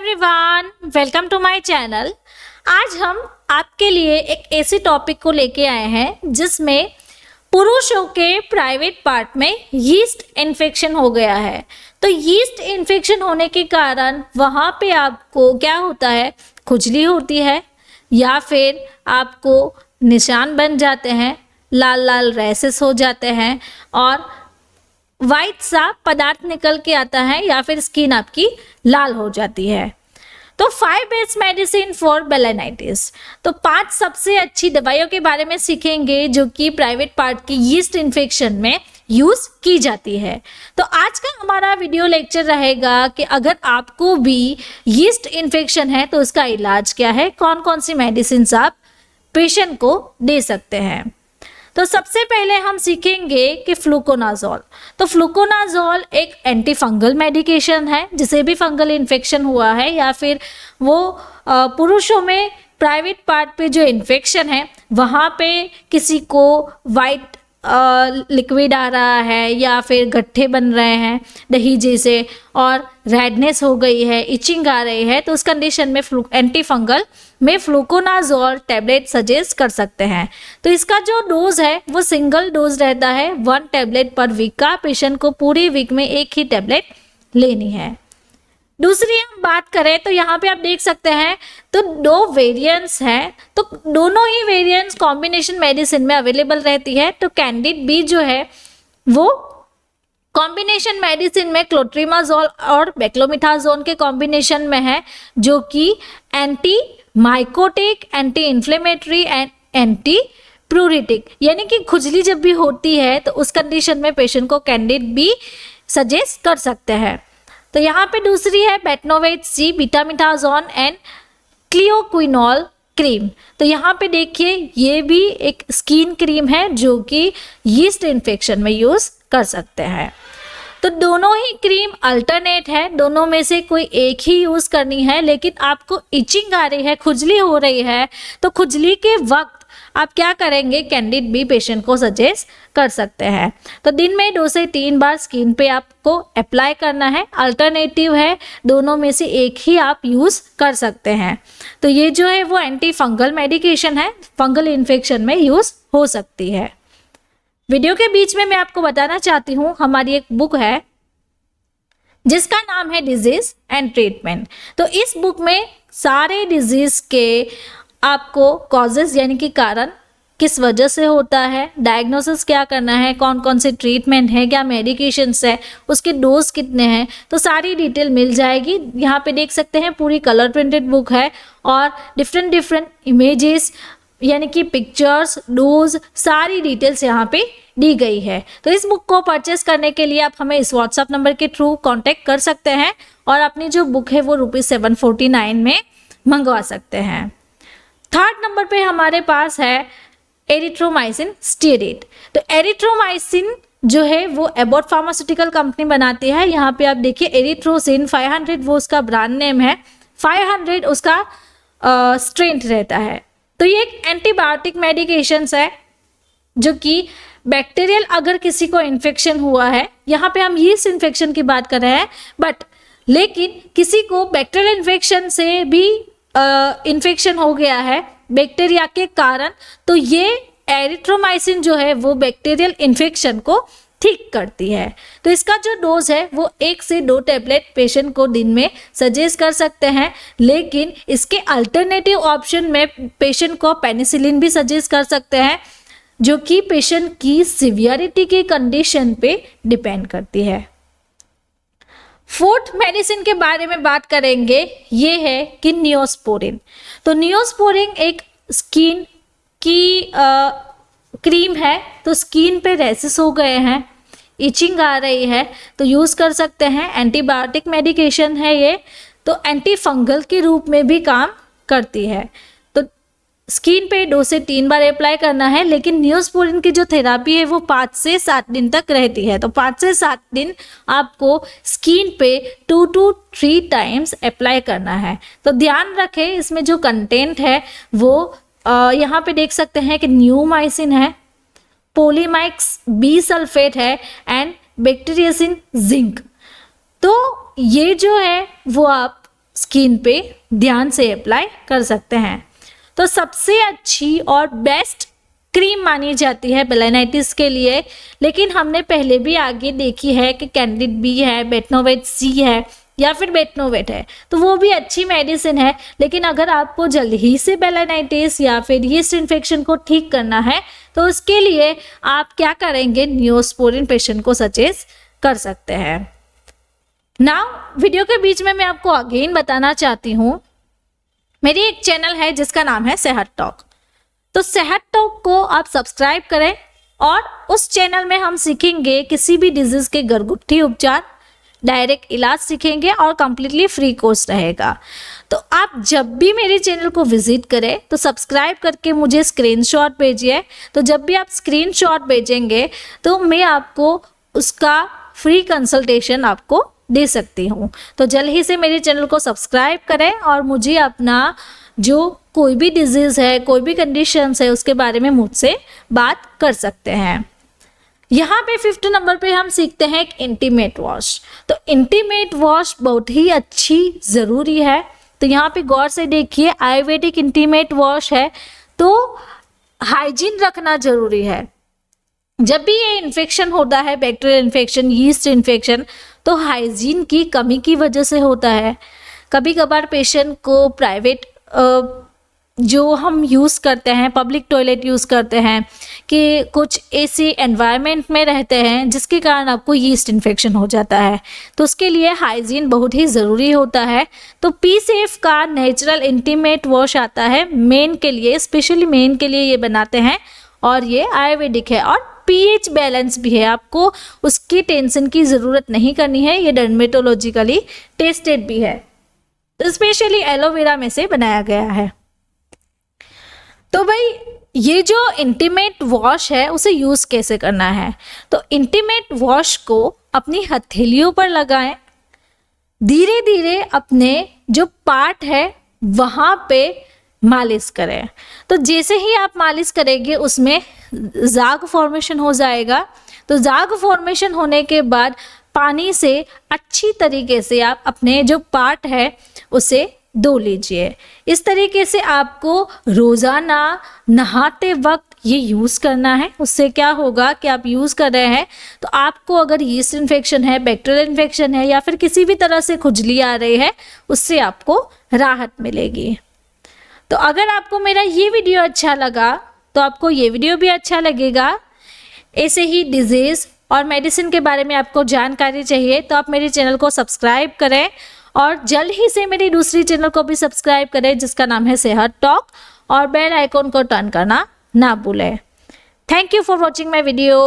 Everyone, welcome to my channel. आज हम आपके लिए एक ऐसे टॉपिक को लेके आए हैं जिसमें पुरुषों के प्राइवेट पार्ट में यीस्ट इन्फेक्शन हो गया है। तो यीस्ट इन्फेक्शन होने के कारण वहाँ पे आपको क्या होता है, खुजली होती है या फिर आपको निशान बन जाते हैं, लाल लाल रैसेस हो जाते हैं और वाइट सा पदार्थ निकल के आता है या फिर स्किन आपकी लाल हो जाती है। तो 5 बेस्ट मेडिसिन फॉर बेलेनाइटिस। तो 5 सबसे अच्छी दवाइयों के बारे में सीखेंगे जो कि प्राइवेट पार्ट की यीस्ट इन्फेक्शन में यूज की जाती है। तो आज का हमारा वीडियो लेक्चर रहेगा कि अगर आपको भी यीस्ट इन्फेक्शन है तो उसका इलाज क्या है, कौन कौन सी मेडिसिन आप पेशेंट को दे सकते हैं। तो सबसे पहले हम सीखेंगे कि फ्लूकोनाजोल। तो फ्लूकोनाजोल एक एंटी फंगल मेडिकेशन है। जिसे भी फंगल इन्फेक्शन हुआ है या फिर वो पुरुषों में प्राइवेट पार्ट पे जो इन्फेक्शन है वहाँ पे किसी को वाइट लिक्विड आ रहा है या फिर गट्ठे बन रहे हैं दही जैसे और रेडनेस हो गई है, इचिंग आ रही है, तो उस कंडीशन में एंटी फंगल में फ्लूकोनाजोल टैबलेट सजेस्ट कर सकते हैं। तो इसका जो डोज है वो सिंगल डोज रहता है, 1 टैबलेट पर वीक का। पेशेंट को पूरी वीक में एक ही टैबलेट लेनी है। दूसरी हम बात करें तो यहाँ पे आप देख सकते हैं तो 2 वेरिएंट्स हैं, तो दोनों ही वेरिएंट्स कॉम्बिनेशन मेडिसिन में अवेलेबल रहती है। तो कैंडिड बी जो है वो कॉम्बिनेशन मेडिसिन में क्लोट्रीमाजोल और बेक्लोमिथाजोन के कॉम्बिनेशन में है, जो कि antimycotic, anti inflammatory and antipruritic, यानी कि खुजली जब भी होती है तो उस कंडीशन में पेशेंट को कैंडिड बी सजेस्ट कर सकते हैं। तो यहाँ पे दूसरी है बेटनोवेट सी, बीटामिथाजोन एंड क्लियोक्विनोल क्रीम। तो यहाँ पे देखिए ये भी एक स्किन क्रीम है जो कि यीस्ट इन्फेक्शन में यूज कर सकते हैं। तो दोनों ही क्रीम अल्टरनेट है, दोनों में से कोई एक ही यूज करनी है। लेकिन आपको इचिंग आ रही है, खुजली हो रही है, तो खुजली के वक्त आप क्या करेंगे, कैंडिड बी पेशेंट को सजेस्ट कर सकते हैं। तो दिन में 2 से 3 बार स्किन पे आपको अप्लाई करना है। अल्टरनेटिव है, दोनों में से एक ही आप यूज कर सकते हैं। तो ये जो है वो एंटी फंगल मेडिकेशन है, फंगल इन्फेक्शन में यूज हो सकती है। वीडियो के बीच में मैं आपको बताना चाहती हूँ, हमारी एक बुक है जिसका नाम है डिजीज एंड ट्रीटमेंट। तो इस बुक में सारे डिजीज के आपको कॉजेज यानी कि कारण किस वजह से होता है, डायग्नोसिस क्या करना है, कौन कौन से ट्रीटमेंट है, क्या मेडिकेशंस है, उसके डोज कितने हैं, तो सारी डिटेल मिल जाएगी। यहाँ पे देख सकते हैं पूरी कलर प्रिंटेड बुक है और डिफरेंट इमेजेस यानी कि पिक्चर्स, डोज, सारी डिटेल्स यहाँ पे दी गई है। तो इस बुक को परचेस करने के लिए आप हमें इस व्हाट्सएप नंबर के थ्रू कांटेक्ट कर सकते हैं और अपनी जो बुक है वो ₹749 में मंगवा सकते हैं। 3rd नंबर पे हमारे पास है एरिथ्रोमाइसिन स्टेरॉइड। तो एरिथ्रोमाइसिन जो है वो एबॉट फार्मास्यूटिकल कंपनी बनाती है। यहाँ पे आप देखिए एरिथ्रोसिन 500 वो उसका ब्रांड नेम है, 500 उसका स्ट्रेंथ रहता है। तो ये एक एंटीबायोटिक मेडिकेशंस है जो कि बैक्टीरियल अगर किसी को इन्फेक्शन हुआ है, यहाँ पे हम यीस्ट इन्फेक्शन की बात कर रहे हैं, बट लेकिन किसी को बैक्टीरियल इन्फेक्शन से भी इन्फेक्शन हो गया है बैक्टीरिया के कारण, तो ये एरिथ्रोमाइसिन जो है वो बैक्टीरियल इन्फेक्शन को ठीक करती है। तो इसका जो डोज है वो 1 से 2 टैबलेट पेशेंट को दिन में सजेस्ट कर सकते हैं। लेकिन इसके अल्टरनेटिव ऑप्शन में पेशेंट को पेनिसिलिन भी सजेस्ट कर सकते हैं, जो कि पेशेंट की सिवियरिटी की कंडीशन पे डिपेंड करती है। 4th मेडिसिन के बारे में बात करेंगे, ये है कि नियोस्पोरिन। तो नियोस्पोरिन एक स्किन की क्रीम है। तो स्किन पे रैसेस हो गए हैं, इचिंग आ रही है, तो यूज़ कर सकते हैं। एंटीबायोटिक मेडिकेशन है ये, तो एंटी फंगल के रूप में भी काम करती है। तो स्किन पे 2 से 3 बार अप्लाई करना है। लेकिन नियोस्पोरिन की जो थेरापी है वो 5 से 7 दिन तक रहती है। तो 5 से 7 दिन आपको स्किन पे 2 to 3 टाइम्स अप्लाई करना है। तो ध्यान रखें इसमें जो कंटेंट है वो यहाँ पे देख सकते हैं कि न्यूमाइसिन है, पोलीमाइक्स बी सल्फेट है एंड बैक्टीरियासिन जिंक। तो ये जो है वो आप स्किन पे ध्यान से अप्लाई कर सकते हैं। तो सबसे अच्छी और बेस्ट क्रीम मानी जाती है बेलेनाइटिस के लिए, लेकिन हमने पहले भी आगे देखी है कि कैंडिड बी है, बेटनोवेट सी है या फिर बेटनोवेट है, तो वो भी अच्छी मेडिसिन है। लेकिन अगर आपको जल्द ही से बेलेनाइटिस या फिर यीस्ट इन्फेक्शन को ठीक करना है तो उसके लिए आप क्या करेंगे, नियोस्पोरिन पेशेंट को सजेस्ट कर सकते हैं। नाउ वीडियो के बीच में मैं आपको अगेन बताना चाहती हूँ, मेरी एक चैनल है जिसका नाम है सेहत टॉक। तो सेहत टॉक को आप सब्सक्राइब करें और उस चैनल में हम सीखेंगे किसी भी डिजीज के घरगुती उपचार, डायरेक्ट इलाज सीखेंगे और कंप्लीटली फ्री कोर्स रहेगा। तो आप जब भी मेरे चैनल को विजिट करें तो सब्सक्राइब करके मुझे स्क्रीनशॉट भेजिए। तो जब भी आप स्क्रीनशॉट भेजेंगे तो मैं आपको उसका फ्री कंसल्टेशन आपको दे सकती हूँ। तो जल्द ही से मेरे चैनल को सब्सक्राइब करें और मुझे अपना जो कोई भी डिजीज़ है, कोई भी कंडीशंस है, उसके बारे में मुझसे बात कर सकते हैं। यहाँ पे 5th नंबर पे हम सीखते हैं एक इंटीमेट वॉश। तो इंटीमेट वॉश बहुत ही अच्छी ज़रूरी है। तो यहाँ पे गौर से देखिए, आयुर्वेदिक इंटीमेट वॉश है तो हाइजीन रखना ज़रूरी है। जब भी ये इन्फेक्शन होता है, बैक्टीरियल इन्फेक्शन, यीस्ट इन्फेक्शन, तो हाइजीन की कमी की वजह से होता है। कभी कभार पेशेंट को प्राइवेट जो हम यूज़ करते हैं, पब्लिक टॉयलेट यूज़ करते हैं कि कुछ ऐसे एनवायरनमेंट में रहते हैं जिसके कारण आपको यीस्ट इन्फेक्शन हो जाता है। तो उसके लिए हाइजीन बहुत ही ज़रूरी होता है। तो पी सेफ का नेचुरल इंटीमेट वॉश आता है मेन के लिए, स्पेशली मेन के लिए ये बनाते हैं और ये आयुर्वेदिक है और पीएच बैलेंस भी है। आपको उसकी टेंशन की ज़रूरत नहीं करनी है, ये डर्मेटोलॉजिकली टेस्टेड भी है, स्पेशली एलोवेरा में से बनाया गया है। तो भाई ये जो इंटीमेट वॉश है उसे यूज़ कैसे करना है, तो इंटीमेट वॉश को अपनी हथेलियों पर लगाएं, धीरे धीरे अपने जो पार्ट है वहाँ पे मालिश करें। तो जैसे ही आप मालिश करेंगे उसमें जाग फॉर्मेशन हो जाएगा। तो जाग फॉर्मेशन होने के बाद पानी से अच्छी तरीके से आप अपने जो पार्ट है उसे धो लीजिए। इस तरीके से आपको रोज़ाना नहाते वक्त ये यूज़ करना है। उससे क्या होगा कि आप यूज़ कर रहे हैं तो आपको अगर यीस्ट इन्फेक्शन है, बैक्टीरियल इन्फेक्शन है या फिर किसी भी तरह से खुजली आ रही है उससे आपको राहत मिलेगी। तो अगर आपको मेरा ये वीडियो अच्छा लगा तो आपको ये वीडियो भी अच्छा लगेगा। ऐसे ही डिजीज़ और मेडिसिन के बारे में आपको जानकारी चाहिए तो आप मेरे चैनल को सब्सक्राइब करें और जल्द ही से मेरी दूसरी चैनल को भी सब्सक्राइब करें जिसका नाम है सेहत टॉक, और बेल आइकॉन को टर्न करना ना भूलें। Thank you for watching my video.